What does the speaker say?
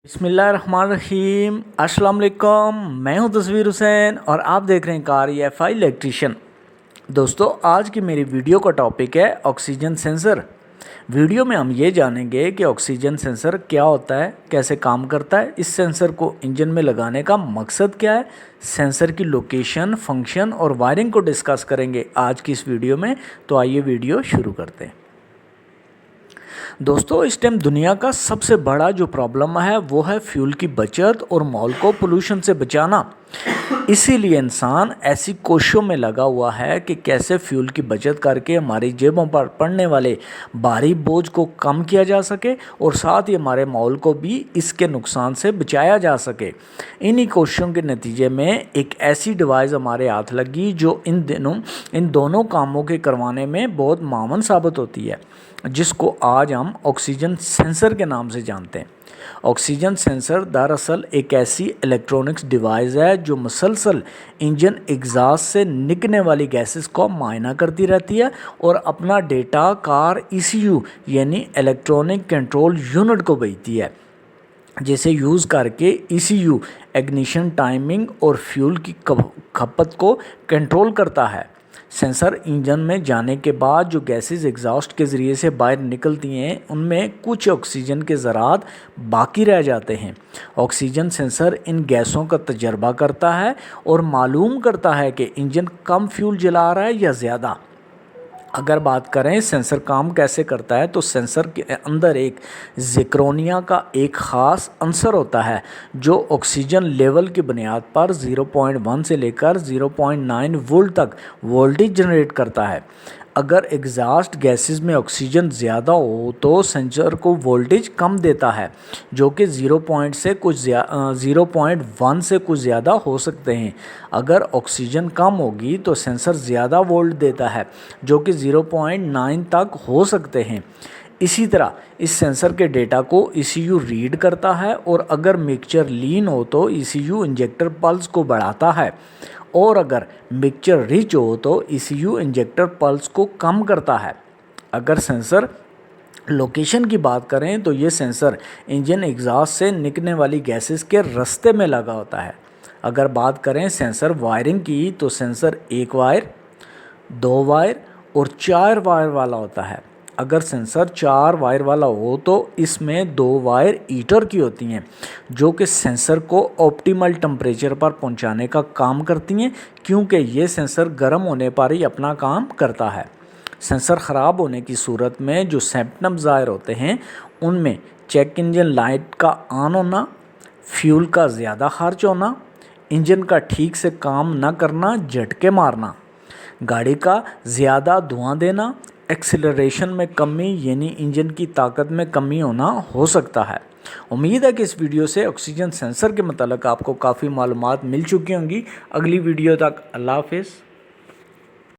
बिस्मिल्लाहिर्रहमानिर्रहीम। अस्सलाम वालेकुम। मैं हूं तस्वीर हुसैन और आप देख रहे हैं कार EFI इलेक्ट्रीशियन। दोस्तों, आज की मेरी वीडियो का टॉपिक है ऑक्सीजन सेंसर। वीडियो में हम ये जानेंगे कि ऑक्सीजन सेंसर क्या होता है, कैसे काम करता है, इस सेंसर को इंजन में लगाने का मकसद क्या है, सेंसर की लोकेशन, फंक्शन और वायरिंग को डिस्कस करेंगे आज की इस वीडियो में। तो आइए वीडियो शुरू करते हैं। दोस्तों, इस टाइम दुनिया का सबसे बड़ा जो प्रॉब्लम है वो है फ्यूल की बचत और माहौल को पोल्यूशन से बचाना। इसीलिए इंसान ऐसी कोशिशों में लगा हुआ है कि कैसे फ्यूल की बचत करके हमारी जेबों पर पड़ने वाले भारी बोझ को कम किया जा सके और साथ ही हमारे माहौल को भी इसके नुकसान से बचाया जा सके। इन्हीं कोशिशों के नतीजे में एक ऐसी डिवाइस हमारे हाथ लगी जो इन दोनों कामों के करवाने में बहुत मावन साबित होती है, जिसको आज हम ऑक्सीजन सेंसर के नाम से जानते हैं। ऑक्सीजन सेंसर दरअसल एक ऐसी इलेक्ट्रॉनिक्स डिवाइस है जो मुसलसल इंजन एग्जॉस्ट से निकलने वाली गैसेस को मायना करती रहती है और अपना डेटा कार ECU यानी इलेक्ट्रॉनिक कंट्रोल यूनिट को भेजती है, जिसे यूज़ करके ECU इग्निशन टाइमिंग और फ्यूल की खपत को कंट्रोल करता है। सेंसर इंजन में जाने के बाद जो गैसेस एग्जॉस्ट के ज़रिए से बाहर निकलती हैं, उनमें कुछ ऑक्सीजन के ज़रात बाकी रह जाते हैं। ऑक्सीजन सेंसर इन गैसों का तजर्बा करता है और मालूम करता है कि इंजन कम फ्यूल जला रहा है या ज़्यादा। अगर बात करें सेंसर काम कैसे करता है, तो सेंसर के अंदर एक ज़िक्रोनिया का एक ख़ास अंसर होता है जो ऑक्सीजन लेवल की बुनियाद पर 0.1 से लेकर 0.9 वोल्ट तक वोल्टेज जनरेट करता है। अगर एग्जॉस्ट गैसेस में ऑक्सीजन ज़्यादा हो तो सेंसर को वोल्टेज कम देता है, जो कि 0.1 से कुछ ज़्यादा हो सकते हैं। अगर ऑक्सीजन कम होगी तो सेंसर ज़्यादा वोल्ट देता है, जो कि 0.9 तक हो सकते हैं। इसी तरह इस सेंसर के डेटा को ECU रीड करता है और अगर मिक्सचर लीन हो तो ECU इंजेक्टर पल्स को बढ़ाता है और अगर मिक्सचर रिच हो तो ECU इंजेक्टर पल्स को कम करता है। अगर सेंसर लोकेशन की बात करें तो ये सेंसर इंजन एग्जॉस्ट से निकलने वाली गैसेस के रास्ते में लगा होता है। अगर बात करें सेंसर वायरिंग की तो सेंसर 1 वायर, 2 वायर और 4 वायर वाला होता है। अगर सेंसर 4 वायर वाला हो तो इसमें 2 वायर हीटर की होती हैं, जो कि सेंसर को ऑप्टिमल टेम्परेचर पर पहुंचाने का काम करती हैं, क्योंकि ये सेंसर गर्म होने पर ही अपना काम करता है। सेंसर ख़राब होने की सूरत में जो सिम्पटम ज़ाहिर होते हैं, उनमें चेक इंजन लाइट का ऑन होना, फ्यूल का ज़्यादा खर्च होना, इंजन का ठीक से काम न करना, झटके मारना, गाड़ी का ज़्यादा धुआं देना, एक्सीलरेशन में कमी यानी इंजन की ताकत में कमी होना हो सकता है। उम्मीद है कि इस वीडियो से ऑक्सीजन सेंसर के मतलब आपको काफ़ी मालूमात मिल चुकी होंगी। अगली वीडियो तक अल्लाह हाफिज़।